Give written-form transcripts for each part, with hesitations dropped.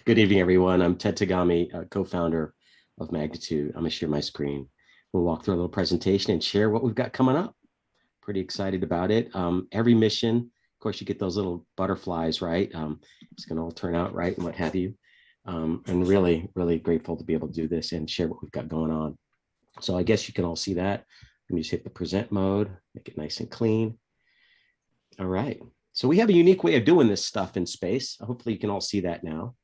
Good evening, everyone. I'm Ted Tagami, co-founder of Magnitude. I'm going to share my screen. We'll walk through a little presentation and share what we've got coming up. Pretty excited about it. Every mission, of course, you get those little butterflies, right? It's going to all turn out right and what have you. And really, really grateful to be able to do this and share what we've got going on. So I guess you can all see that. Let me just hit the present mode, make it nice and clean. All right. So we have a unique way of doing this stuff in space. Hopefully you can all see that now.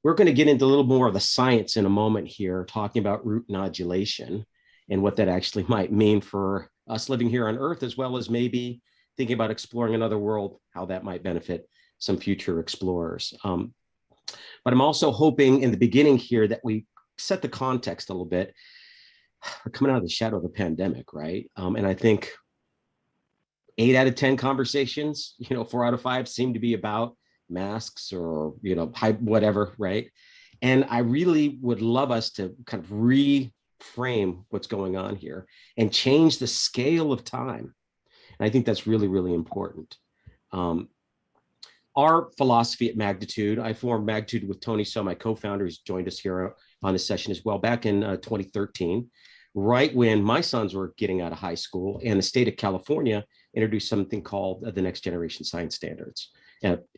We're going to get into a little more of the science in a moment here, talking about root nodulation and what that actually might mean for us living here on Earth, as well as maybe thinking about exploring another world, how that might benefit some future explorers. But I'm also hoping in the beginning here that we set the context a little bit. We're coming out of the shadow of the pandemic, right? And I think 8 out of 10 conversations, 4 out of 5 seem to be about masks or, whatever, right? And I really would love us to kind of reframe what's going on here and change the scale of time. And I think that's really, really important. Our philosophy at Magnitude, I formed Magnitude with Tony So, my co-founder, who's joined us here on this session as well, back in 2013, right when my sons were getting out of high school, and the state of California introduced something called the Next Generation Science Standards.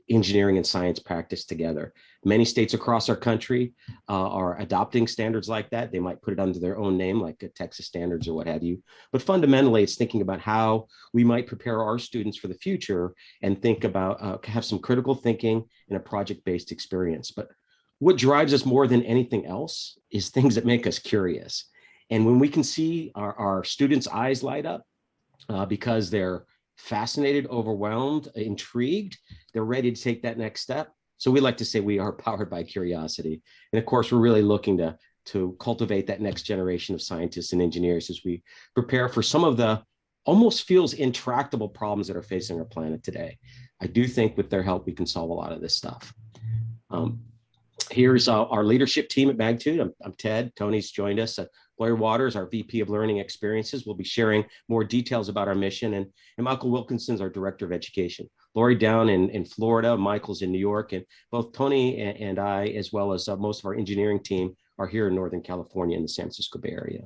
Engineering and science practice together. Many states across our country are adopting standards like that. They might put it under their own name, like Texas standards or what have you. But fundamentally, it's thinking about how we might prepare our students for the future and think about, have some critical thinking and a project-based experience. But what drives us more than anything else is things that make us curious. And when we can see our students' eyes light up because they're fascinated, overwhelmed, intrigued, they're ready to take that next step. So we like to say we are powered by curiosity. And of course, we're really looking to cultivate that next generation of scientists and engineers as we prepare for some of the almost feels intractable problems that are facing our planet today. I do think with their help, we can solve a lot of this stuff. Here's our leadership team at Magnitude. I'm Ted. Tony's joined us. Blair Waters, our VP of Learning Experiences, will be sharing more details about our mission. And Michael Wilkinson's our Director of Education. Lori down in Florida, Michael's in New York, and both Tony and I, as well as most of our engineering team, are here in Northern California in the San Francisco Bay Area.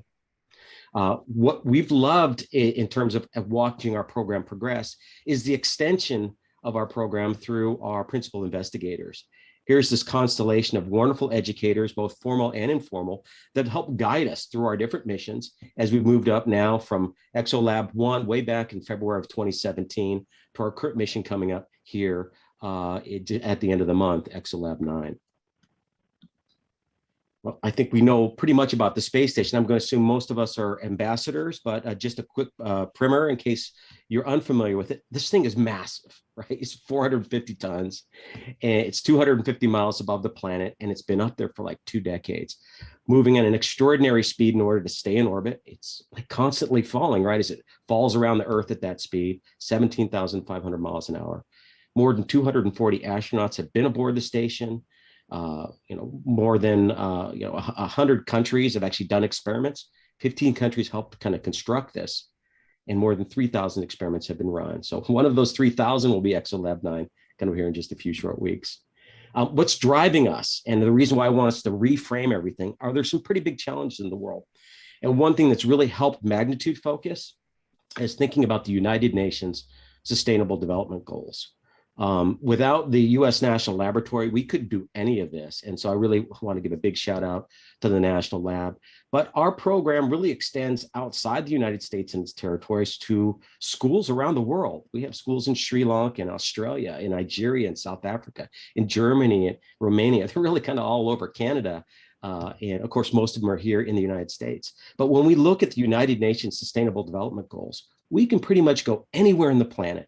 What we've loved in terms of watching our program progress is the extension of our program through our principal investigators. Here's this constellation of wonderful educators, both formal and informal, that help guide us through our different missions as we've moved up now from ExoLab-9 way back in February of 2017 to our current mission coming up here at the end of the month, ExoLab-9. Well, I think we know pretty much about the space station. I'm going to assume most of us are ambassadors, but just a quick primer in case you're unfamiliar with it. This thing is massive, right? It's 450 tons, and it's 250 miles above the planet, and it's been up there for like 2 decades, moving at an extraordinary speed in order to stay in orbit. It's like constantly falling, right? As it falls around the Earth at that speed, 17,500 miles an hour. More than 240 astronauts have been aboard the station. More than 100 countries have actually done experiments. 15 countries helped kind of construct this, and more than 3,000 experiments have been run. So one of those 3,000 will be ExoLab-9, kind of here in just a few short weeks. What's driving us, and the reason why I want us to reframe everything, are there some pretty big challenges in the world. And one thing that's really helped Magnitude focus is thinking about the United Nations Sustainable Development Goals. Without the U.S. National Laboratory, we couldn't do any of this. And so I really want to give a big shout out to the National Lab. But our program really extends outside the United States and its territories to schools around the world. We have schools in Sri Lanka, in Australia, in Nigeria, in South Africa, in Germany, and Romania. They're really kind of all over Canada. And of course, most of them are here in the United States. But when we look at the United Nations Sustainable Development Goals, we can pretty much go anywhere on the planet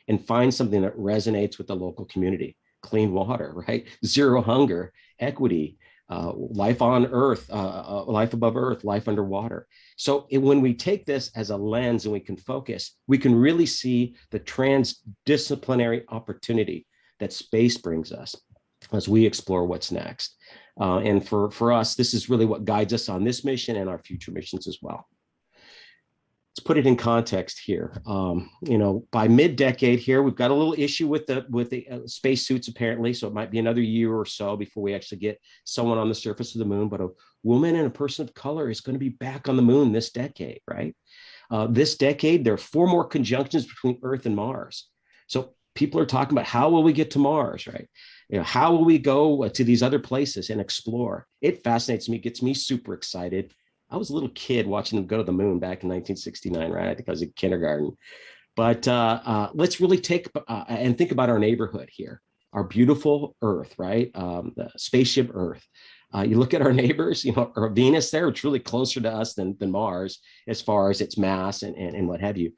and find something that resonates with the local community. Clean water, right? Zero hunger, equity, life on Earth, life above Earth, life underwater. So when we take this as a lens and we can focus, we can really see the transdisciplinary opportunity that space brings us as we explore what's next. And for us, this is really what guides us on this mission and our future missions as well. Let's put it in context here. By mid-decade here, we've got a little issue with the spacesuits apparently, so it might be another year or so before we actually get someone on the surface of the moon. But a woman and a person of color is going to be back on the moon this decade, right? This decade, there are 4 more conjunctions between Earth and Mars. So people are talking about how will we get to Mars, right? How will we go to these other places and explore? It fascinates me, gets me super excited. I was a little kid watching them go to the moon back in 1969, right? I think I was in kindergarten. But let's really take and think about our neighborhood here, our beautiful Earth, right? The spaceship Earth. You look at our neighbors, or Venus there, it's really closer to us than Mars as far as its mass and what have you.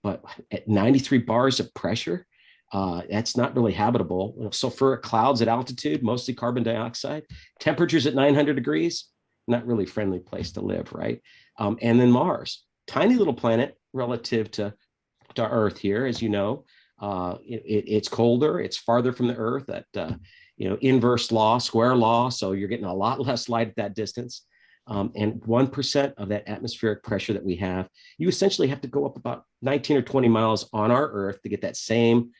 But at 93 bars of pressure, that's not really habitable. Sulfuric clouds at altitude, mostly carbon dioxide. Temperatures at 900 degrees, not really friendly place to live, right? And then Mars, tiny little planet relative to Earth here, as you know. It's colder, it's farther from the Earth at inverse law, square law, so you're getting a lot less light at that distance. And 1% of that atmospheric pressure that we have, you essentially have to go up about 19 or 20 miles on our Earth to get that same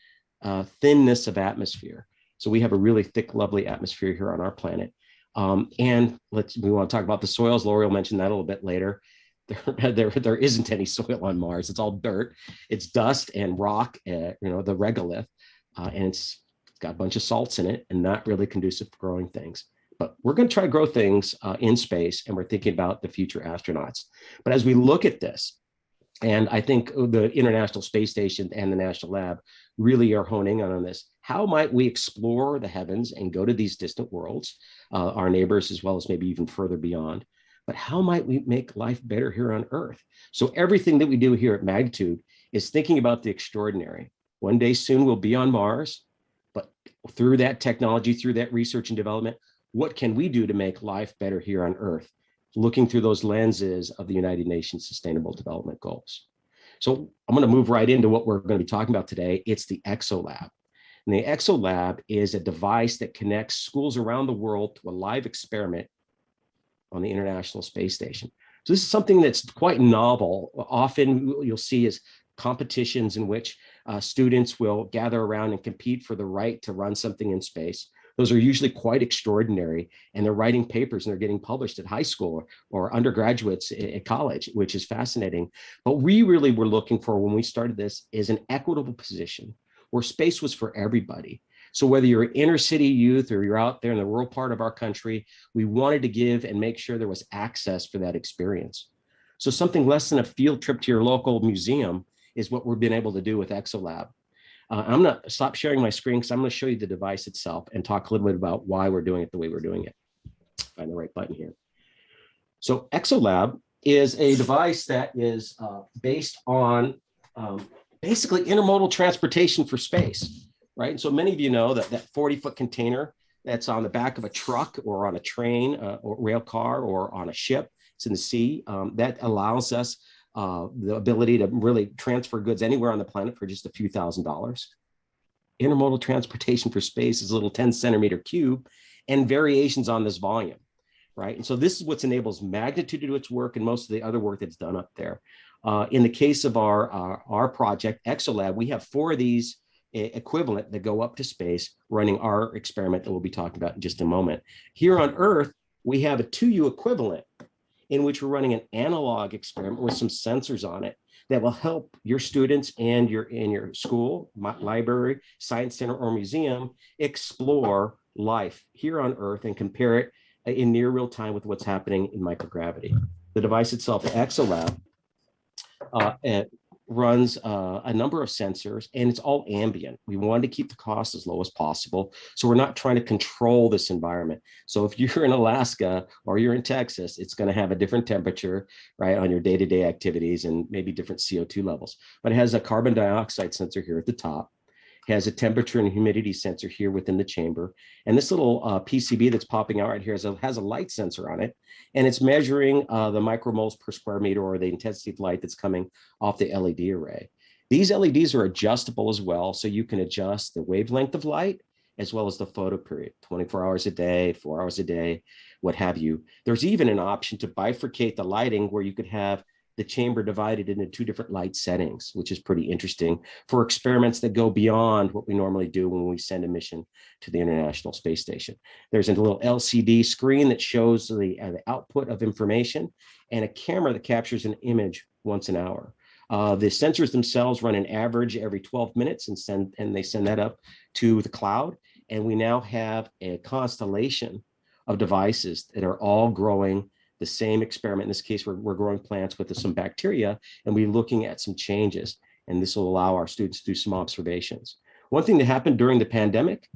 thinness of atmosphere. So we have a really thick, lovely atmosphere here on our planet. And we want to talk about the soils. Lori will mention that a little bit later. There isn't any soil on Mars. It's all dirt. It's dust and rock, the regolith, and it's got a bunch of salts in it and not really conducive for growing things. But we're going to try to grow things in space, and we're thinking about the future astronauts. But as we look at this, and I think the International Space Station and the National Lab really are honing in on this. How might we explore the heavens and go to these distant worlds, our neighbors, as well as maybe even further beyond? But how might we make life better here on Earth? So everything that we do here at Magnitude is thinking about the extraordinary. One day soon we'll be on Mars, but through that technology, through that research and development, what can we do to make life better here on Earth? Looking through those lenses of the United Nations Sustainable Development Goals. So I'm going to move right into what we're going to be talking about today. It's the ExoLab. And the ExoLab is a device that connects schools around the world to a live experiment on the International Space Station. So this is something that's quite novel. Often you'll see is competitions in which students will gather around and compete for the right to run something in space. Those are usually quite extraordinary, and they're writing papers and they're getting published at high school or undergraduates at college, which is fascinating. But we really were looking for, when we started this, is an equitable position where space was for everybody. So whether you're an inner city youth or you're out there in the rural part of our country, we wanted to give and make sure there was access for that experience. So something less than a field trip to your local museum is what we've been able to do with ExoLab. I'm going to stop sharing my screen because I'm going to show you the device itself and talk a little bit about why we're doing it the way we're doing it. Find the right button here. So ExoLab is a device that is based on basically intermodal transportation for space, right? And so many of you know that 40-foot container that's on the back of a truck or on a train or rail car or on a ship, it's in the sea, that allows us the ability to really transfer goods anywhere on the planet for just a few $1,000s. Intermodal transportation for space is a little 10-centimeter cube and variations on this volume, right? And so this is what enables Magnitude to do its work and most of the other work that's done up there. In the case of our project, ExoLab, we have 4 of these equivalent that go up to space running our experiment that we'll be talking about in just a moment. Here on Earth, we have a 2U equivalent in which we're running an analog experiment with some sensors on it that will help your students and in your school, library, science center, or museum explore life here on Earth and compare it in near real time with what's happening in microgravity. The device itself, ExoLab, it runs a number of sensors, and it's all ambient. We wanted to keep the cost as low as possible, so we're not trying to control this environment. So if you're in Alaska or you're in Texas, it's going to have a different temperature, right, on your day-to-day activities and maybe different CO2 levels. But it has a carbon dioxide sensor here at the top. It has a temperature and humidity sensor here within the chamber. And this little PCB that's popping out right here has a light sensor on it, and it's measuring the micromoles per square meter, or the intensity of light that's coming off the LED array. These LEDs are adjustable as well, so you can adjust the wavelength of light as well as the photo period, 24 hours a day, 4 hours a day, what have you. There's even an option to bifurcate the lighting where you could have the chamber divided into two different light settings, which is pretty interesting for experiments that go beyond what we normally do when we send a mission to the International Space Station. There's a little LCD screen that shows the output of information and a camera that captures an image once an hour. The sensors themselves run an average every 12 minutes and they send that up to the cloud. And we now have a constellation of devices that are all growing the same experiment. In this case, we're growing plants with some bacteria, and we're looking at some changes. And this will allow our students to do some observations. One thing that happened during the pandemic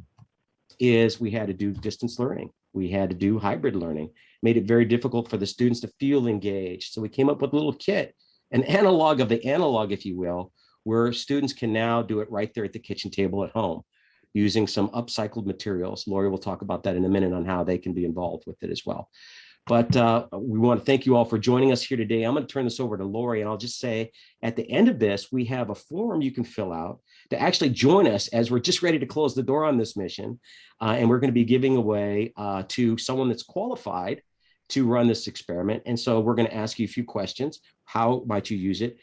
is we had to do distance learning. We had to do hybrid learning. Made it very difficult for the students to feel engaged. So we came up with a little kit, an analog of the analog, if you will, where students can now do it right there at the kitchen table at home using some upcycled materials. Lori will talk about that in a minute on how they can be involved with it as well. But we want to thank you all for joining us here today. I'm going to turn this over to Lori, and I'll just say at the end of this, we have a form you can fill out to actually join us as we're just ready to close the door on this mission. And we're going to be giving away to someone that's qualified to run this experiment. And so we're going to ask you a few questions. How might you use it?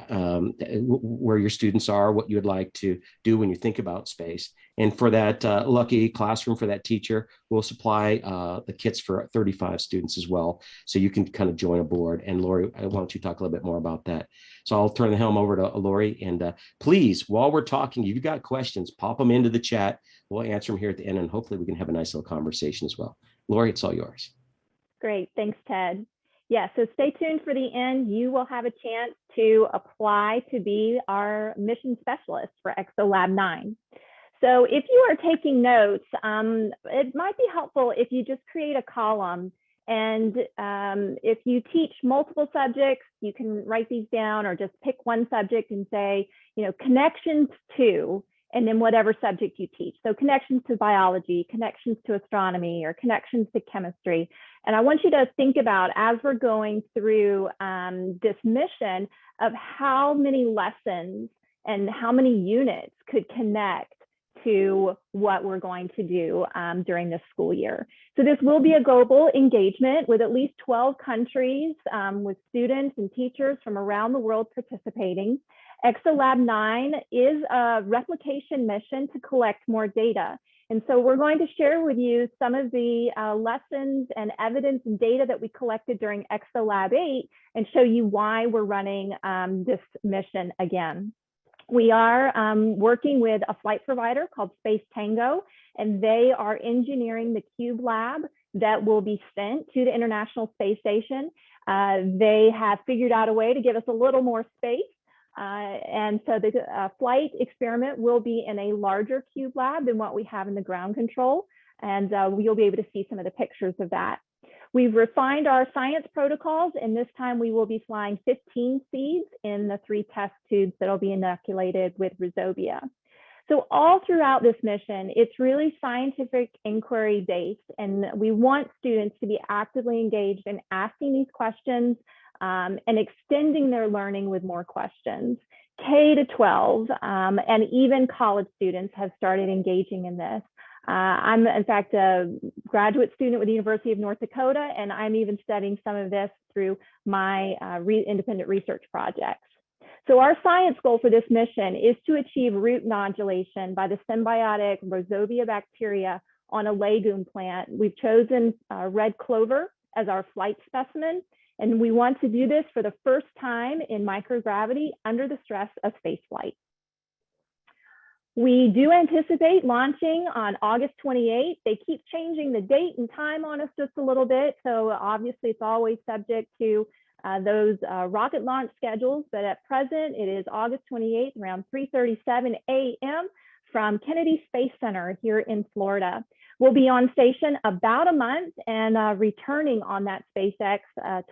Where your students are, what you would like to do when you think about space. And for that lucky classroom, for that teacher, we'll supply the kits for 35 students as well. So you can kind of join aboard. And Lori, why don't you talk a little bit more about that? So I'll turn the helm over to Lori. And please, while we're talking, if you've got questions, pop them into the chat. We'll answer them here at the end, and hopefully we can have a nice little conversation as well. Lori, it's all yours. Great, thanks, Ted. Yeah, so stay tuned for the end. You will have a chance to apply to be our mission specialist for ExoLab-9. So if you are taking notes, it might be helpful if you just create a column. And if you teach multiple subjects, you can write these down or just pick one subject and say, connections to, and then whatever subject you teach. So connections to biology, connections to astronomy, or connections to chemistry. And I want you to think about, as we're going through this mission, of how many lessons and how many units could connect to what we're going to do during this school year. So this will be a global engagement with at least 12 countries, with students and teachers from around the world participating. ExoLab-9 is a replication mission to collect more data. And so we're going to share with you some of the lessons and evidence and data that we collected during ExoLab-8 and show you why we're running this mission again. We are working with a flight provider called Space Tango, and they are engineering the Cube Lab that will be sent to the International Space Station. They have figured out a way to give us a little more space. And so the flight experiment will be in a larger Cube Lab than what we have in the ground control. And you'll be able to see some of the pictures of that. We've refined our science protocols, and this time we will be flying 15 seeds in the 3 test tubes that will be inoculated with rhizobia. So all throughout this mission, it's really scientific inquiry based, and we want students to be actively engaged in asking these questions and extending their learning with more questions. K to 12 and even college students have started engaging in this. I'm, in fact, a graduate student with the University of North Dakota, and I'm even studying some of this through my independent research projects. So our science goal for this mission is to achieve root nodulation by the symbiotic rhizobia bacteria on a legume plant. We've chosen red clover as our flight specimen, and we want to do this for the first time in microgravity under the stress of spaceflight. We do anticipate launching on August 28th. They keep changing the date and time on us just a little bit, so obviously it's always subject to those rocket launch schedules, but at present it is August 28th around 3:37 a.m. from Kennedy Space Center here in Florida. We'll be on station about a month and returning on that SpaceX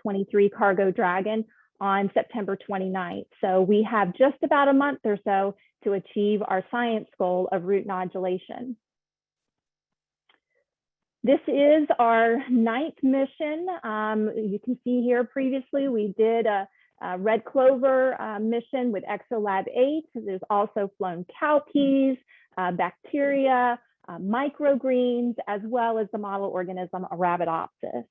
23 Cargo Dragon on September 29th. So we have just about a month or so to achieve our science goal of root nodulation. This is our 9th mission. You can see here previously we did a red clover mission with ExoLab-8. There's also flown cowpeas, bacteria, microgreens, as well as the model organism Arabidopsis.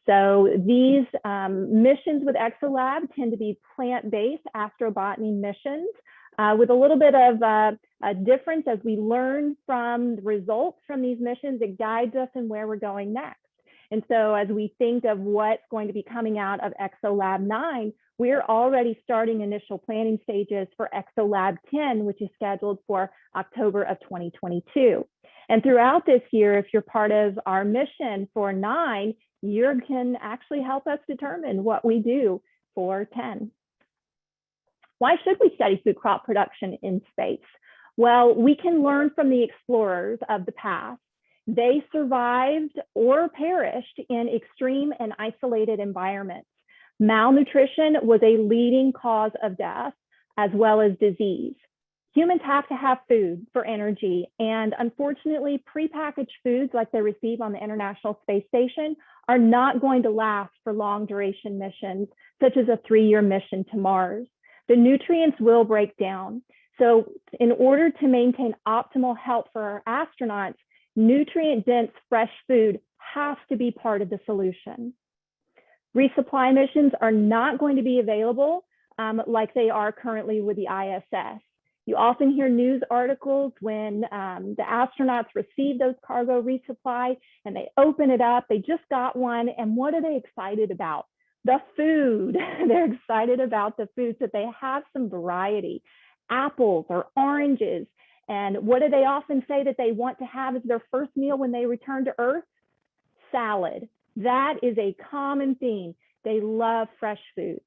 So these missions with ExoLab tend to be plant-based astrobotany missions with a little bit of a difference as we learn from the results from these missions. It guides us in where we're going next. And so as we think of what's going to be coming out of ExoLab-9, we're already starting initial planning stages for ExoLab-10, which is scheduled for October of 2022. And throughout this year, if you're part of our mission for 9, you can actually help us determine what we do for 10. Why should we study food crop production in space? Well, we can learn from the explorers of the past. They survived or perished in extreme and isolated environments. Malnutrition was a leading cause of death, as well as disease. Humans have to have food for energy, and unfortunately, prepackaged foods like they receive on the International Space Station are not going to last for long duration missions, such as a 3-year mission to Mars. The nutrients will break down. So in order to maintain optimal health for our astronauts, nutrient-dense fresh food has to be part of the solution. Resupply missions are not going to be available like they are currently with the ISS. You often hear news articles when the astronauts receive those cargo resupply and they open it up, they just got one, and what are they excited about? The food. They're excited about the food, so they have some variety, apples or oranges. And what do they often say that they want to have as their first meal when they return to Earth? Salad. That is a common theme. They love fresh foods.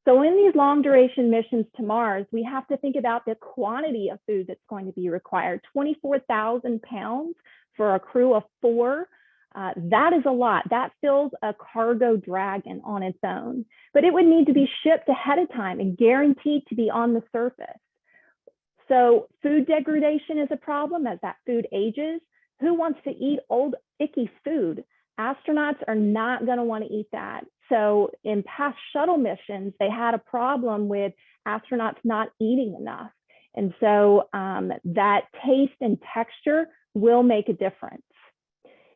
So in these long duration missions to Mars, we have to think about the quantity of food that's going to be required. 24,000 pounds for a crew of 4. That is a lot. That fills a cargo dragon on its own, but it would need to be shipped ahead of time and guaranteed to be on the surface. So food degradation is a problem as that food ages. Who wants to eat old, icky food? Astronauts are not going to want to eat that. So in past shuttle missions, they had a problem with astronauts not eating enough. And so that taste and texture will make a difference.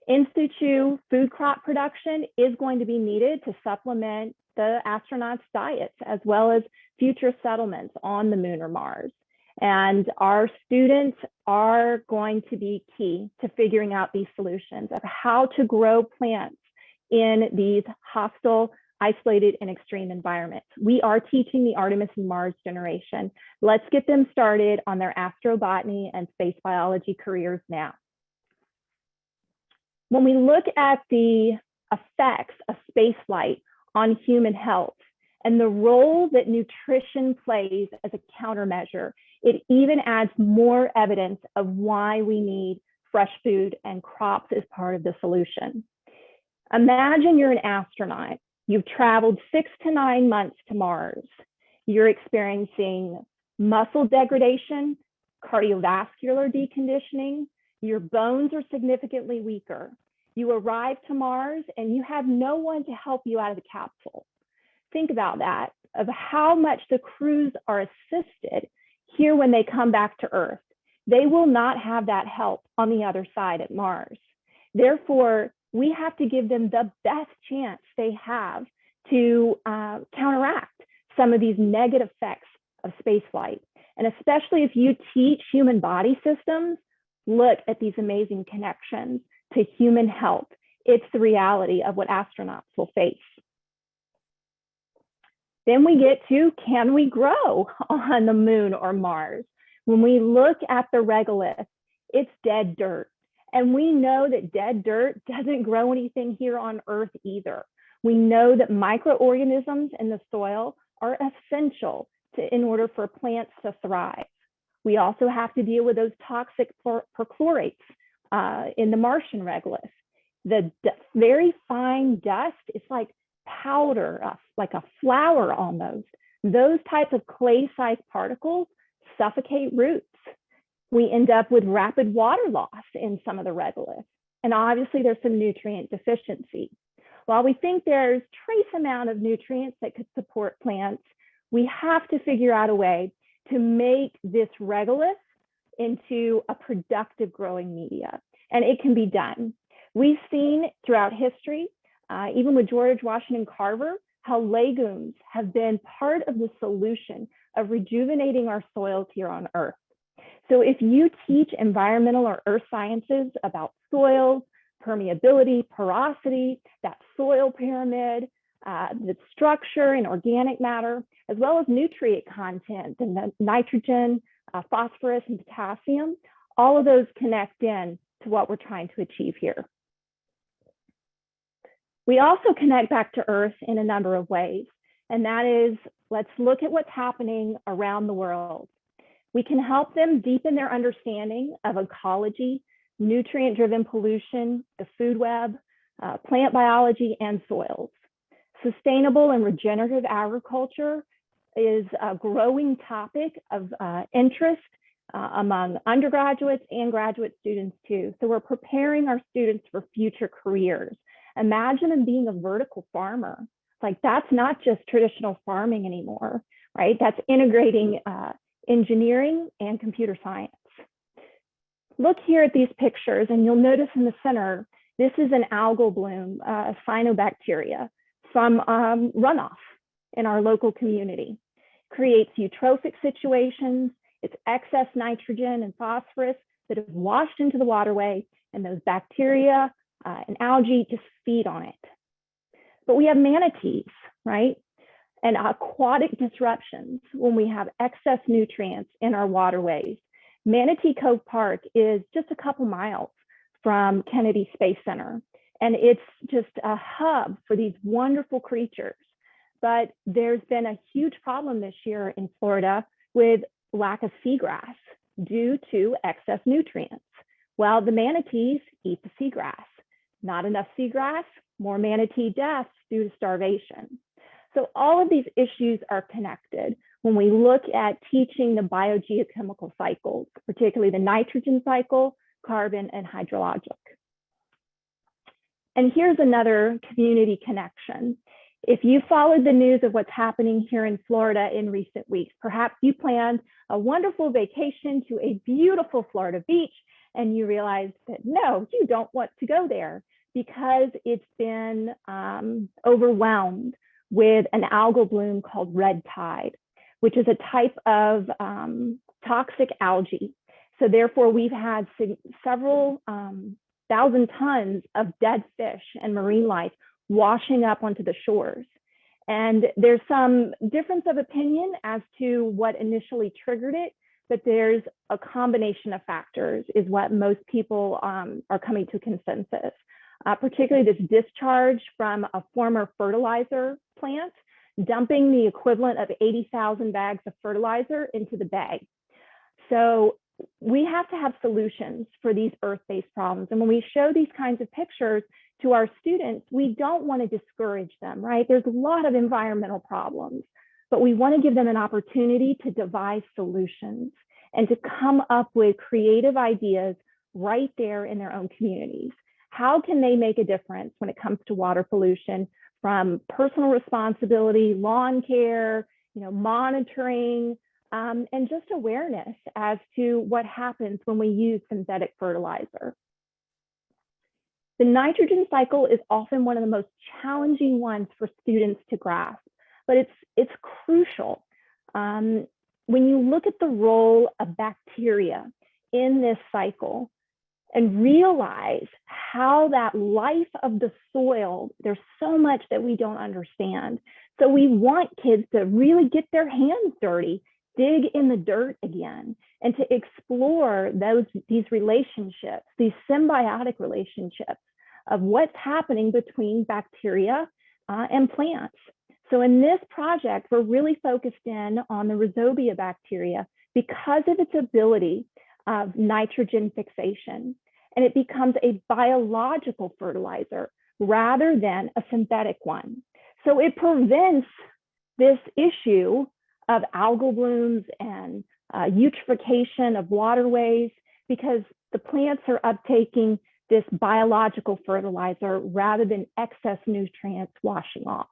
In situ food crop production is going to be needed to supplement the astronauts' diets, as well as future settlements on the moon or Mars. And our students are going to be key to figuring out these solutions of how to grow plants in these hostile, isolated, and extreme environments. We are teaching the Artemis and Mars generation. Let's get them started on their astrobotany and space biology careers now. When we look at the effects of spaceflight on human health and the role that nutrition plays as a countermeasure, it even adds more evidence of why we need fresh food and crops as part of the solution. Imagine you're an astronaut. You've traveled 6 to 9 months to Mars. You're experiencing muscle degradation, cardiovascular deconditioning. Your bones are significantly weaker. You arrive to Mars and you have no one to help you out of the capsule. Think about that, of how much the crews are assisted here when they come back to Earth. They will not have that help on the other side at Mars. Therefore, we have to give them the best chance they have to counteract some of these negative effects of spaceflight. And especially if you teach human body systems, look at these amazing connections to human health. It's the reality of what astronauts will face. Then we get to, can we grow on the moon or Mars? When we look at the regolith, it's dead dirt. And we know that dead dirt doesn't grow anything here on Earth either. We know that microorganisms in the soil are essential in order for plants to thrive. We also have to deal with those toxic perchlorates in the Martian regolith. The very fine dust is like powder, like a flour almost. Those types of clay-sized particles suffocate roots. We end up with rapid water loss in some of the regolith. And obviously there's some nutrient deficiency. While we think there's trace amount of nutrients that could support plants, we have to figure out a way to make this regolith into a productive growing media. And it can be done. We've seen throughout history, even with George Washington Carver, how legumes have been part of the solution of rejuvenating our soils here on Earth. So if you teach environmental or earth sciences about soils, permeability, porosity, that soil pyramid, the structure and organic matter, as well as nutrient content, and the nitrogen, phosphorus, and potassium, all of those connect in to what we're trying to achieve here. We also connect back to Earth in a number of ways, and that is, let's look at what's happening around the world. We can help them deepen their understanding of ecology, nutrient-driven pollution, the food web, plant biology, and soils. Sustainable and regenerative agriculture is a growing topic of interest among undergraduates and graduate students too. So we're preparing our students for future careers. Imagine them being a vertical farmer. Like, that's not just traditional farming anymore, right? That's integrating engineering and computer science. Look here at these pictures, and you'll notice in the center, this is an algal bloom, cyanobacteria, from runoff in our local community. Creates eutrophic situations, it's excess nitrogen and phosphorus that have washed into the waterway, and those bacteria and algae just feed on it. But we have manatees, right? And aquatic disruptions when we have excess nutrients in our waterways. Manatee Cove Park is just a couple miles from Kennedy Space Center, and it's just a hub for these wonderful creatures. But there's been a huge problem this year in Florida with lack of seagrass due to excess nutrients. Well, the manatees eat the seagrass. Not enough seagrass, more manatee deaths due to starvation. So all of these issues are connected when we look at teaching the biogeochemical cycles, particularly the nitrogen cycle, carbon, and hydrologic. And here's another community connection. If you followed the news of what's happening here in Florida in recent weeks, perhaps you planned a wonderful vacation to a beautiful Florida beach, and you realized that no, you don't want to go there because it's been overwhelmed with an algal bloom called red tide, which is a type of toxic algae. So therefore, we've had several thousand tons of dead fish and marine life washing up onto the shores. And there's some difference of opinion as to what initially triggered it, but there's a combination of factors is what most people are coming to consensus. Particularly this discharge from a former fertilizer plant, dumping the equivalent of 80,000 bags of fertilizer into the bay. So we have to have solutions for these earth-based problems. And when we show these kinds of pictures to our students, we don't want to discourage them, right? There's a lot of environmental problems, but we want to give them an opportunity to devise solutions and to come up with creative ideas right there in their own communities. How can they make a difference when it comes to water pollution, from personal responsibility, lawn care, monitoring, and just awareness as to what happens when we use synthetic fertilizer. The nitrogen cycle is often one of the most challenging ones for students to grasp, but it's crucial. When you look at the role of bacteria in this cycle and realize how that life of the soil, there's so much that we don't understand. So we want kids to really get their hands dirty, dig in the dirt again, and to explore these relationships, these symbiotic relationships of what's happening between bacteria and plants. So in this project, we're really focused in on the rhizobia bacteria because of its ability of nitrogen fixation, and it becomes a biological fertilizer rather than a synthetic one. So it prevents this issue of algal blooms and eutrophication of waterways because the plants are uptaking this biological fertilizer rather than excess nutrients washing off.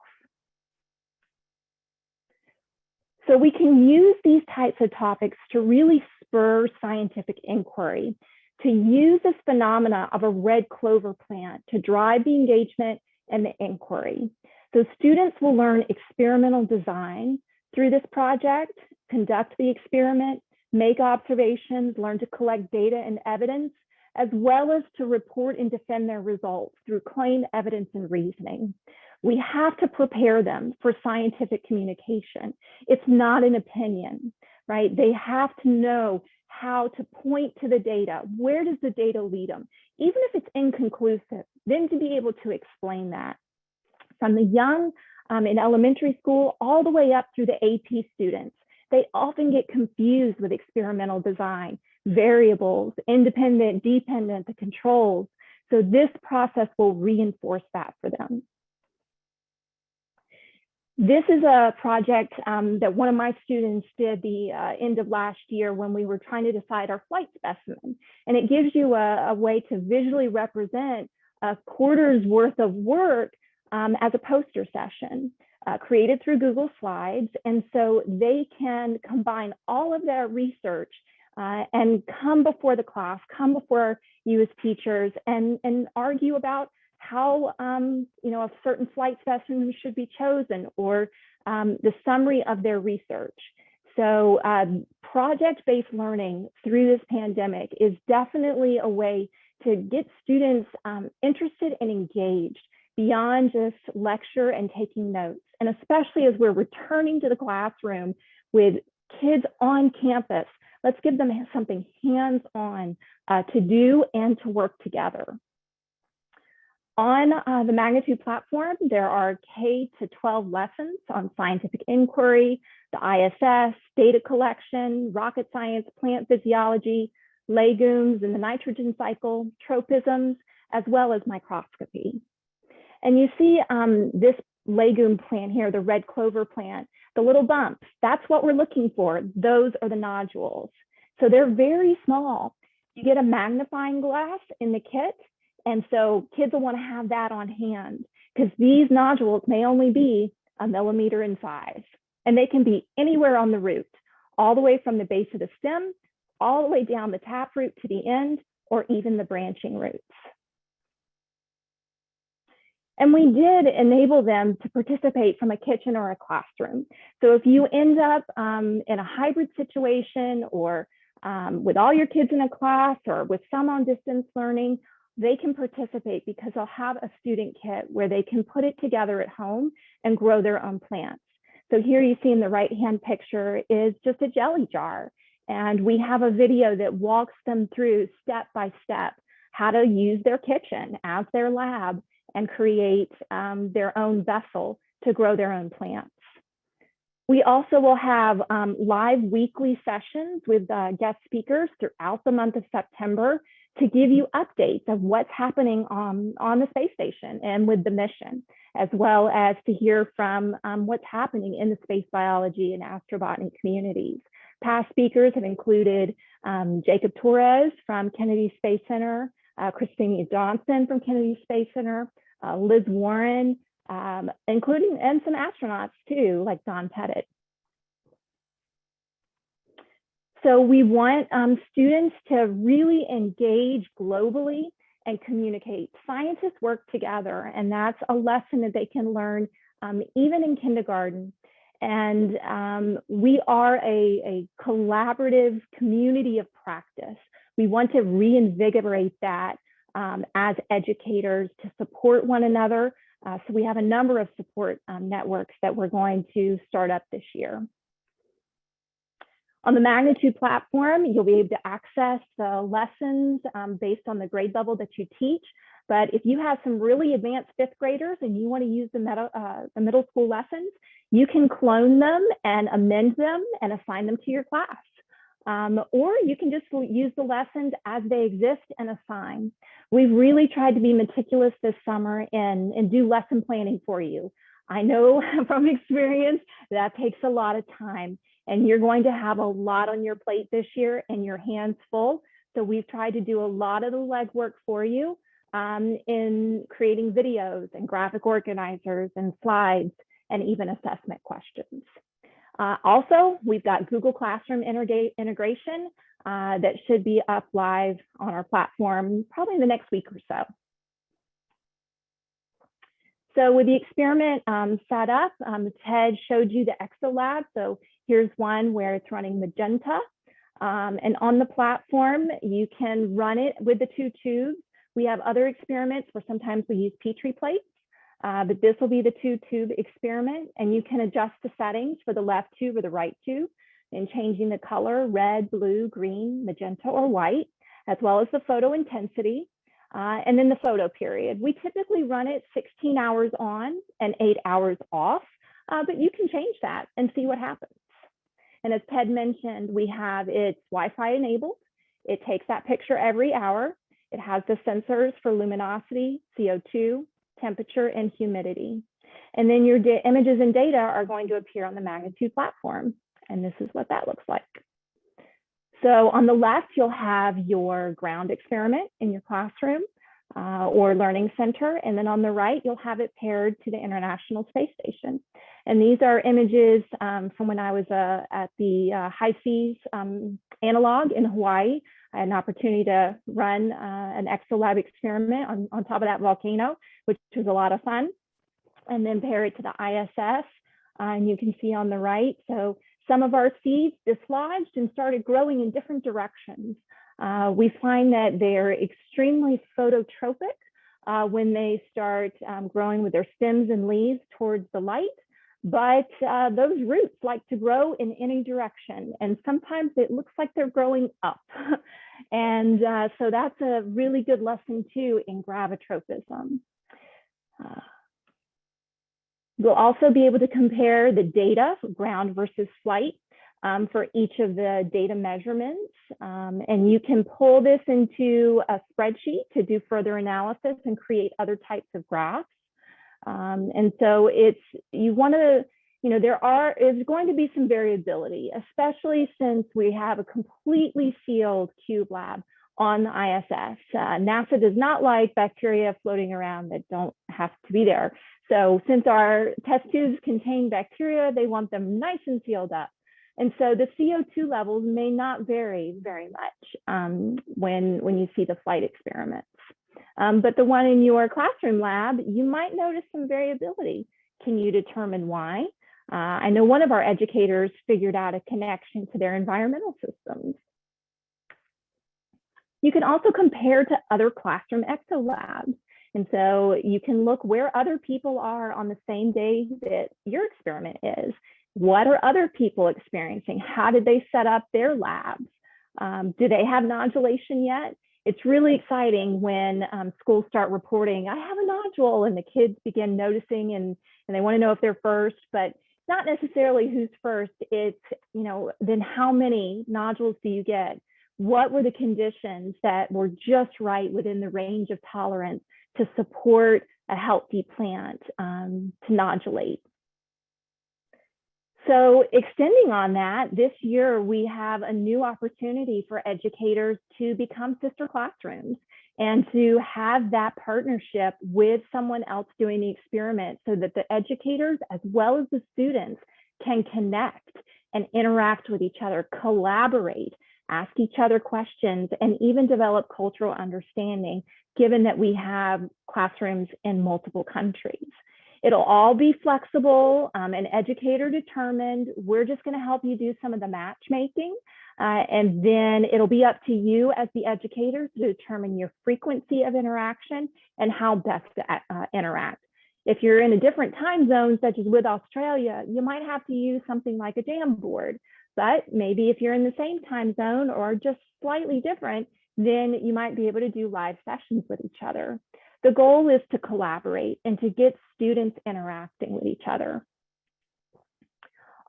So we can use these types of topics to really spur scientific inquiry. to use this phenomena of a red clover plant to drive the engagement and the inquiry. So students will learn experimental design through this project, conduct the experiment, make observations, learn to collect data and evidence, as well as to report and defend their results through claim, evidence, and reasoning. We have to prepare them for scientific communication. It's not an opinion, right? They have to know how to point to the data. Where does the data lead them? Even if it's inconclusive, then to be able to explain that. From the young in elementary school all the way up through the AP students, they often get confused with experimental design, variables, independent, dependent, the controls. So this process will reinforce that for them. This is a project that one of my students did the end of last year when we were trying to decide our flight specimen. And it gives you a way to visually represent a quarter's worth of work as a poster session created through Google Slides. And so they can combine all of their research and come before the class, come before you as teachers and argue about how a certain flight specimen should be chosen, or the summary of their research. So project-based learning through this pandemic is definitely a way to get students interested and engaged beyond just lecture and taking notes. And especially as we're returning to the classroom with kids on campus, let's give them something hands-on to do and to work together. On the Magnitude platform, there are K-12 lessons on scientific inquiry, the ISS, data collection, rocket science, plant physiology, legumes and the nitrogen cycle, tropisms, as well as microscopy. And you see this legume plant here, the red clover plant, the little bumps, that's what we're looking for. Those are the nodules. So they're very small. You get a magnifying glass in the kit, and so kids will want to have that on hand because these nodules may only be 1 millimeter in size, and they can be anywhere on the root, all the way from the base of the stem, all the way down the taproot to the end, or even the branching roots. And we did enable them to participate from a kitchen or a classroom. So if you end up in a hybrid situation, or with all your kids in a class, or with some on distance learning, they can participate because they'll have a student kit where they can put it together at home and grow their own plants. So here you see in the right-hand picture is just a jelly jar. And we have a video that walks them through step by step how to use their kitchen as their lab and create their own vessel to grow their own plants. We also will have live weekly sessions with guest speakers throughout the month of September to give you updates of what's happening on the space station and with the mission, as well as to hear from what's happening in the space biology and astrobotany communities. Past speakers have included Jacob Torres from Kennedy Space Center, Christina Johnson from Kennedy Space Center, Liz Warren, including, and some astronauts too, like Don Pettit. So we want students to really engage globally and communicate. Scientists work together, and that's a lesson that they can learn even in kindergarten. And we are a collaborative community of practice. We want to reinvigorate that as educators to support one another. So we have a number of support networks that we're going to start up this year. On the Magnitude platform, you'll be able to access the lessons based on the grade level that you teach. But if you have some really advanced fifth graders and you want to use the middle school lessons, you can clone them and amend them and assign them to your class. Or you can just use the lessons as they exist and assign. We've really tried to be meticulous this summer and do lesson planning for you. I know from experience that takes a lot of time, and you're going to have a lot on your plate this year and your hands full. So we've tried to do a lot of the legwork for you in creating videos and graphic organizers and slides and even assessment questions. Also, we've got Google Classroom integration that should be up live on our platform probably in the next week or so. So with the experiment set up, Ted showed you the ExoLab. So here's one where it's running magenta. And on the platform, you can run it with the 2 tubes. We have other experiments where sometimes we use Petri plates, but this will be the 2-tube experiment. And you can adjust the settings for the left tube or the right tube and changing the color, red, blue, green, magenta, or white, as well as the photo intensity. And then the photo period. We typically run it 16 hours on and 8 hours off, but you can change that and see what happens. And as Ted mentioned, we have it's Wi-Fi enabled. It takes that picture every hour. It has the sensors for luminosity, CO2, temperature, and humidity. And then your images and data are going to appear on the Magnitude platform. And this is what that looks like. So on the left, you'll have your ground experiment in your classroom or learning center. And then on the right, you'll have it paired to the International Space Station. And these are images from when I was at the High Seas Analog in Hawaii. I had an opportunity to run an ExoLab experiment on top of that volcano, which was a lot of fun. And then pair it to the ISS. And you can see on the right, so some of our seeds dislodged and started growing in different directions. We find that they're extremely phototropic when they start growing with their stems and leaves towards the light, but those roots like to grow in any direction. And sometimes it looks like they're growing up. And so that's a really good lesson too in gravitropism. We'll also be able to compare the data, ground versus flight, for each of the data measurements. And you can pull this into a spreadsheet to do further analysis and create other types of graphs. And so you want to, is going to be some variability, especially since we have a completely sealed cube lab on the ISS. NASA does not like bacteria floating around that don't have to be there. So since our test tubes contain bacteria, they want them nice and sealed up. And so the CO2 levels may not vary very much when you see the flight experiments. But the one in your classroom lab, you might notice some variability. Can you determine why? I know one of our educators figured out a connection to their environmental systems. You can also compare to other classroom ExoLabs. And so you can look where other people are on the same day that your experiment is. What are other people experiencing? How did they set up their labs? Do they have nodulation yet? It's really exciting when schools start reporting, I have a nodule, and the kids begin noticing and they want to know if they're first, but not necessarily who's first. It's, then how many nodules do you get? What were the conditions that were just right within the range of tolerance to support a healthy plant to nodulate? So extending on that, this year we have a new opportunity for educators to become sister classrooms and to have that partnership with someone else doing the experiment so that the educators as well as the students can connect and interact with each other, collaborate, ask each other questions, and even develop cultural understanding, given that we have classrooms in multiple countries. It'll all be flexible and educator determined. We're just going to help you do some of the matchmaking. And then it'll be up to you as the educator to determine your frequency of interaction and how best to interact. If you're in a different time zone, such as with Australia, you might have to use something like a Jamboard. But maybe if you're in the same time zone or just slightly different, then you might be able to do live sessions with each other. The goal is to collaborate and to get students interacting with each other.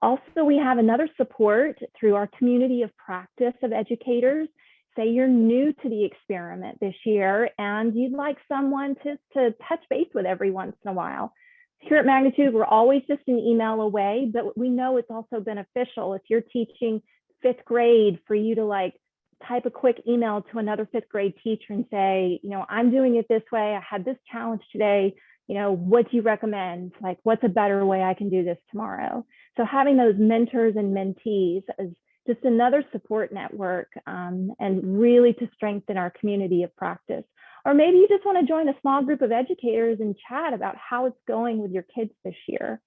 Also, we have another support through our community of practice of educators. Say you're new to the experiment this year and you'd like someone to touch base with every once in a while. Here at Magnitude, we're always just an email away, but we know it's also beneficial if you're teaching 5th grade for you to type a quick email to another 5th grade teacher and say, I'm doing it this way. I had this challenge today. What do you recommend? What's a better way I can do this tomorrow? So having those mentors and mentees is just another support network, and really to strengthen our community of practice. Or maybe you just want to join a small group of educators and chat about how it's going with your kids this year.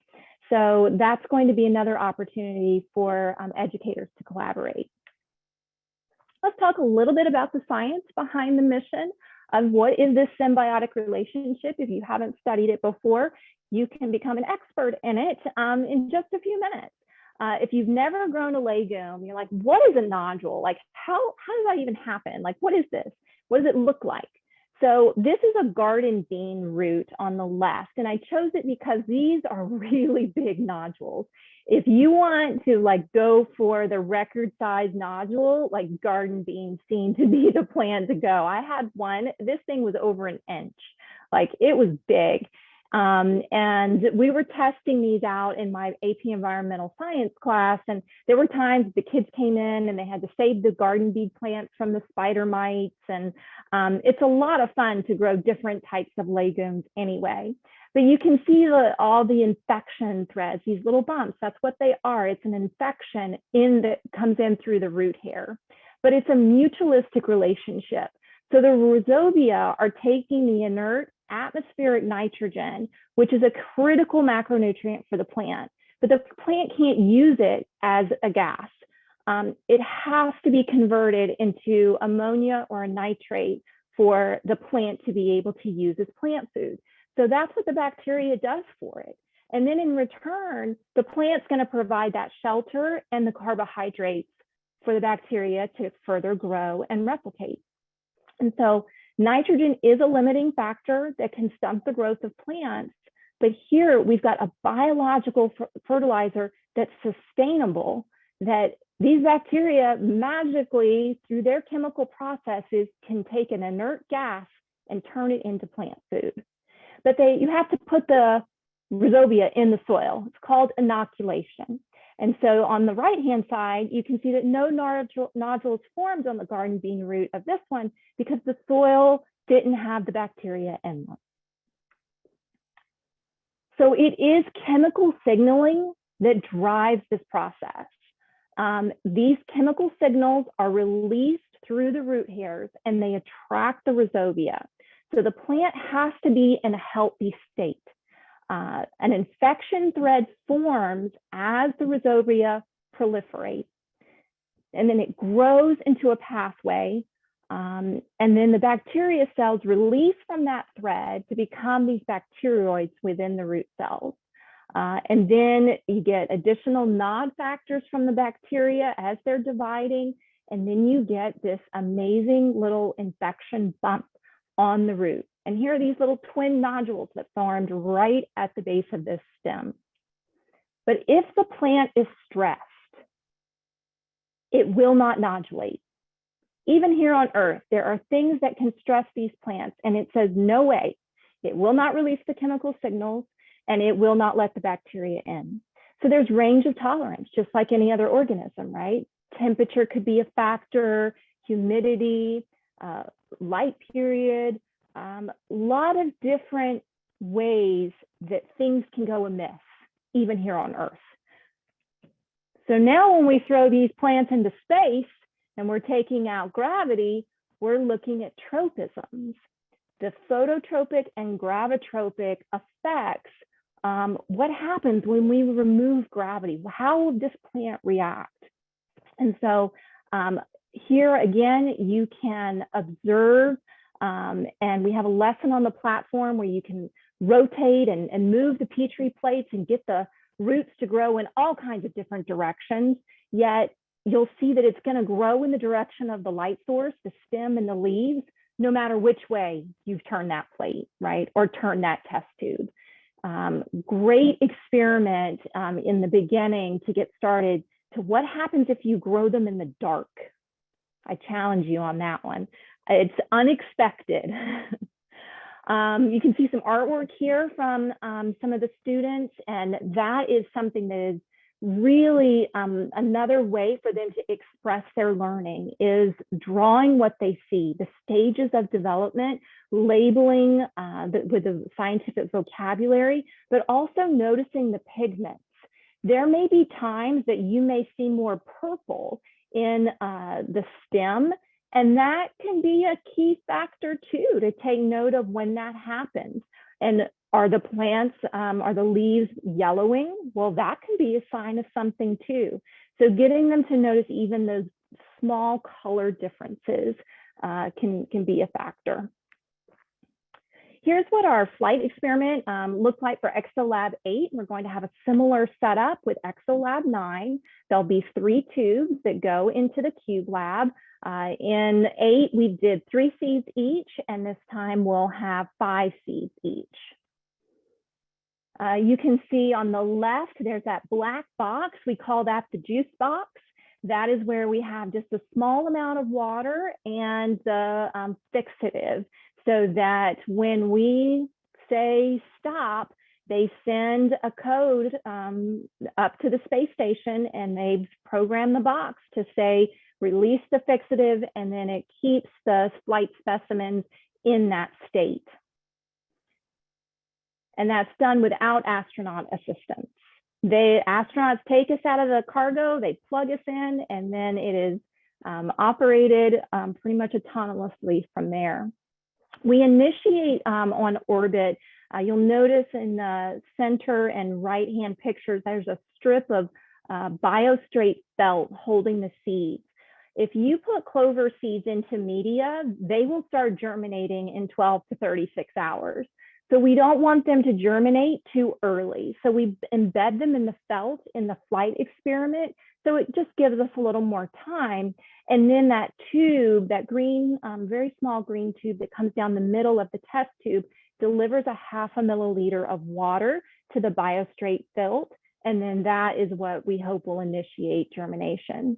So that's going to be another opportunity for educators to collaborate. Let's talk a little bit about the science behind the mission of what is this symbiotic relationship. If you haven't studied it before, you can become an expert in it in just a few minutes. If you've never grown a legume, you're like, what is a nodule? Like, how does that even happen? Like, what is this? What does it look like? So this is a garden bean root on the left, and I chose it because these are really big nodules. If you want to like go for the record size nodule, like garden beans seem to be the plan to go. I had one, this thing was over an inch, like it was big. And we were testing these out in my AP Environmental Science class. And there were times the kids came in and they had to save the garden bean plants from the spider mites. And it's a lot of fun to grow different types of legumes anyway. But you can see all the infection threads, these little bumps, that's what they are. It's an infection that comes in through the root hair, but it's a mutualistic relationship. So the rhizobia are taking the inert atmospheric nitrogen, which is a critical macronutrient for the plant, but the plant can't use it as a gas. It has to be converted into ammonia or a nitrate for the plant to be able to use as plant food. So that's what the bacteria does for it. And then in return, the plant's going to provide that shelter and the carbohydrates for the bacteria to further grow and replicate. And so nitrogen is a limiting factor that can stunt the growth of plants. But here we've got a biological fertilizer that's sustainable, that these bacteria magically, through their chemical processes, can take an inert gas and turn it into plant food. But you have to put the rhizobia in the soil. It's called inoculation. And so on the right-hand side, you can see that no nodules formed on the garden bean root of this one because the soil didn't have the bacteria in them. So it is chemical signaling that drives this process. These chemical signals are released through the root hairs and they attract the rhizobia. So the plant has to be in a healthy state. An infection thread forms as the rhizobia proliferate, and then it grows into a pathway, and then the bacteria cells release from that thread to become these bacteroids within the root cells. And then you get additional nod factors from the bacteria as they're dividing, and then you get this amazing little infection bump on the root. And here are these little twin nodules that formed right at the base of this stem. But if the plant is stressed, it will not nodulate. Even here on Earth, there are things that can stress these plants, and it says no way. It will not release the chemical signals, and it will not let the bacteria in. So there's range of tolerance, just like any other organism, right? Temperature could be a factor, humidity, light period, a lot of different ways that things can go amiss, even here on Earth. So now when we throw these plants into space and we're taking out gravity, we're looking at tropisms. The phototropic and gravitropic effects, what happens when we remove gravity? How will this plant react? And so here again, you can observe, and we have a lesson on the platform where you can rotate and move the Petri plates and get the roots to grow in all kinds of different directions. Yet you'll see that it's going to grow in the direction of the light source, the stem and the leaves, no matter which way you've turned that plate, right? Or turn that test tube. Great experiment in the beginning to get started to what happens if you grow them in the dark. I challenge you on that one. It's unexpected. You can see some artwork here from some of the students, and that is something that is really another way for them to express their learning, is drawing what they see, the stages of development, labeling with the scientific vocabulary, but also noticing the pigments. There may be times that you may see more purple in the stem. And that can be a key factor too, to take note of when that happens. And are the plants, are the leaves yellowing? Well, that can be a sign of something too. So getting them to notice even those small color differences can be a factor. Here's what our flight experiment looks like for ExoLab-8. We're going to have a similar setup with ExoLab-9. There'll be 3 tubes that go into the cube lab. In 8, we did 3 seeds each, and this time we'll have 5 seeds each. You can see on the left, there's that black box. We call that the juice box. That is where we have just a small amount of water and the fixative, so that when we say stop, they send a code up to the space station, and they program the box to say, release the fixative, and then it keeps the flight specimens in that state. And that's done without astronaut assistance. The astronauts take us out of the cargo, they plug us in, and then it is operated pretty much autonomously from there. We initiate on orbit. You'll notice in the center and right-hand pictures, there's a strip of biostrate felt holding the seeds. If you put clover seeds into media, they will start germinating in 12 to 36 hours. So we don't want them to germinate too early. So we embed them in the felt in the flight experiment. So it just gives us a little more time. And then that tube, that green, very small green tube that comes down the middle of the test tube, delivers a 0.5 milliliter of water to the biostrate felt. And then that is what we hope will initiate germination.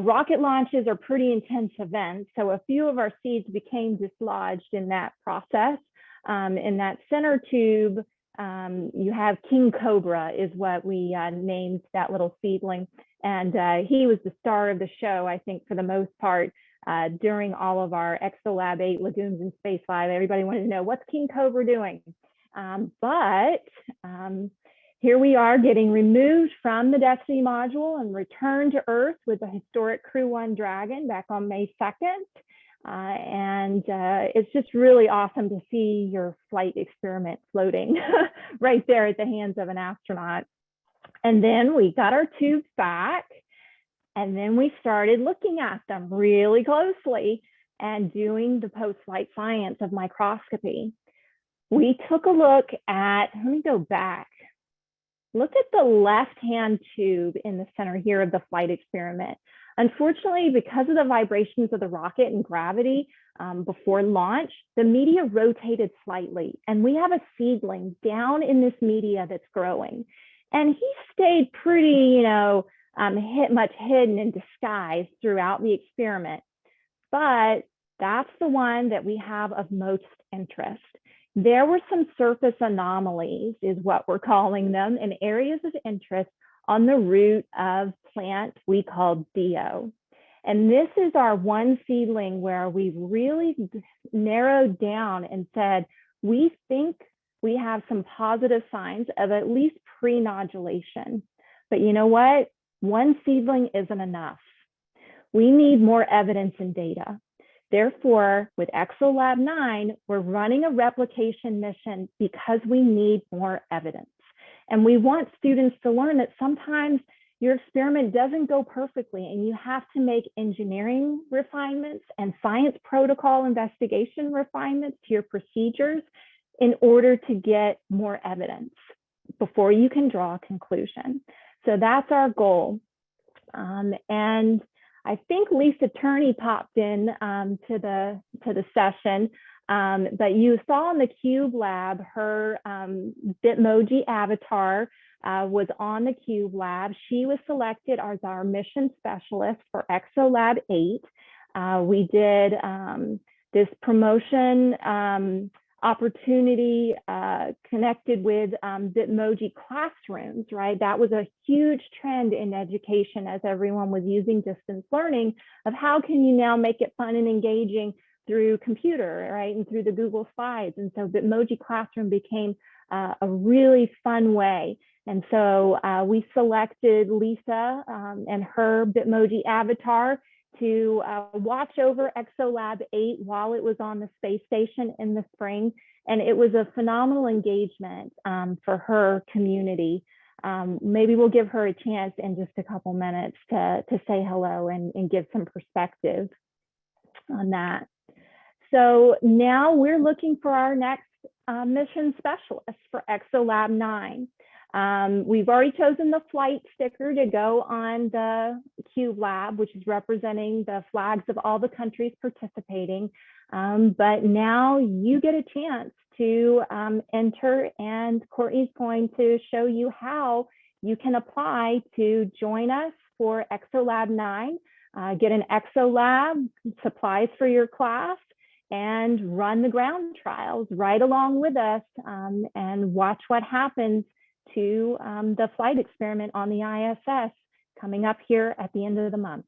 Rocket launches are pretty intense events. So a few of our seeds became dislodged in that process. In that center tube, you have King Cobra is what we named that little seedling. And he was the star of the show, I think, for the most part, during all of our ExoLab-8 Lagoons in Space Flight. Everybody wanted to know, what's King Cobra doing? Here we are getting removed from the Destiny module and returned to Earth with the historic Crew 1 Dragon back on May 2nd. It's just really awesome to see your flight experiment floating right there at the hands of an astronaut. And then we got our tubes back, and then we started looking at them really closely and doing the post-flight science of microscopy. We took a look at, let me go back. Look at the left-hand tube in the center here of the flight experiment. Unfortunately, because of the vibrations of the rocket and gravity before launch, the media rotated slightly, and we have a seedling down in this media that's growing. And he stayed pretty, much hidden and disguised throughout the experiment. But that's the one that we have of most interest. There were some surface anomalies, is what we're calling them, in areas of interest on the root of plant we call Dio. And this is our one seedling where we really narrowed down and said, we think we have some positive signs of at least pre-nodulation. But you know what? One seedling isn't enough. We need more evidence and data. Therefore, with ExoLab-9, we're running a replication mission because we need more evidence. And we want students to learn that sometimes your experiment doesn't go perfectly, and you have to make engineering refinements and science protocol investigation refinements to your procedures in order to get more evidence before you can draw a conclusion. So that's our goal. And I think Lisa Turney popped in to the session, but you saw in the Cube Lab, her Bitmoji avatar was on the Cube Lab. She was selected as our mission specialist for ExoLab-8. We did this promotion opportunity connected with Bitmoji classrooms, right? That was a huge trend in education as everyone was using distance learning of how can you now make it fun and engaging through computer, right? And through the Google Slides. And so Bitmoji Classroom became a really fun way. And so we selected Lisa and her Bitmoji avatar to watch over ExoLab-9 while it was on the space station in the spring. And it was a phenomenal engagement for her community. Maybe we'll give her a chance in just a couple minutes to say hello and give some perspective on that. So now we're looking for our next mission specialist for ExoLab-9. We've already chosen the flight sticker to go on the Cube Lab, which is representing the flags of all the countries participating. But now you get a chance to enter, and Courtney's going to show you how you can apply to join us for ExoLab-9, get an ExoLab, supplies for your class, and run the ground trials right along with us and watch what happens to the flight experiment on the ISS coming up here at the end of the month.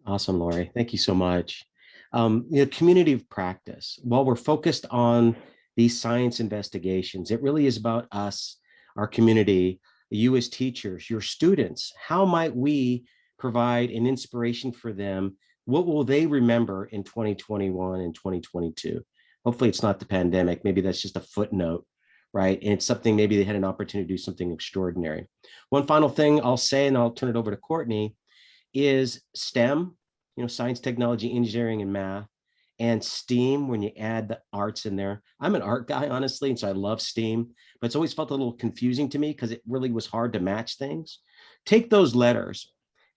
Awesome, Lori. Thank you so much. Community of practice. While we're focused on these science investigations, it really is about us, our community, you as teachers, your students. How might we provide an inspiration for them? What will they remember in 2021 and 2022? Hopefully it's not the pandemic. Maybe that's just a footnote, right? And it's something, maybe they had an opportunity to do something extraordinary. One final thing I'll say, and I'll turn it over to Courtney, is STEM, science, technology, engineering, and math, and STEAM when you add the arts in there. I'm an art guy, honestly, and so I love STEAM, but it's always felt a little confusing to me because it really was hard to match things. Take those letters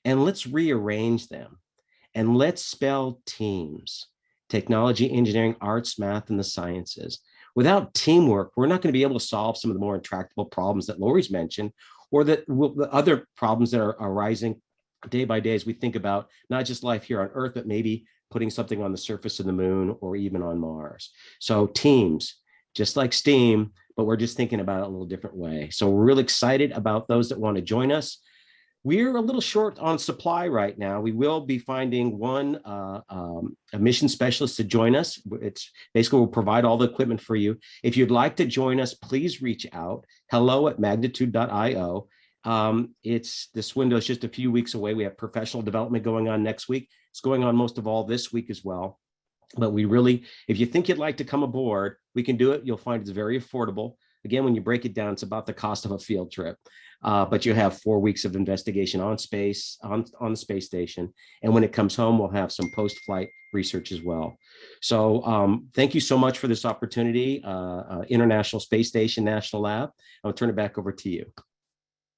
and let's rearrange them and let's spell teams: technology, engineering, arts, math, and the sciences. Without teamwork, we're not going to be able to solve some of the more intractable problems that Lori's mentioned, or the other problems that are arising day by day as we think about not just life here on Earth, but maybe putting something on the surface of the moon or even on Mars. So teams, just like STEAM, but we're just thinking about it a little different way. So we're really excited about those that want to join us. We're a little short on supply right now. We will be finding one a mission specialist to join us. It's basically, we'll provide all the equipment for you. If you'd like to join us, please reach out. hello@Magnitude.io. This window is just a few weeks away. We have professional development going on next week. It's going on most of all this week as well. But we really, if you think you'd like to come aboard, we can do it. You'll find it's very affordable. Again, when you break it down, it's about the cost of a field trip. But you have 4 weeks of investigation on space, on the space station. And when it comes home, we'll have some post-flight research as well. So thank you so much for this opportunity, International Space Station National Lab. I'll turn it back over to you.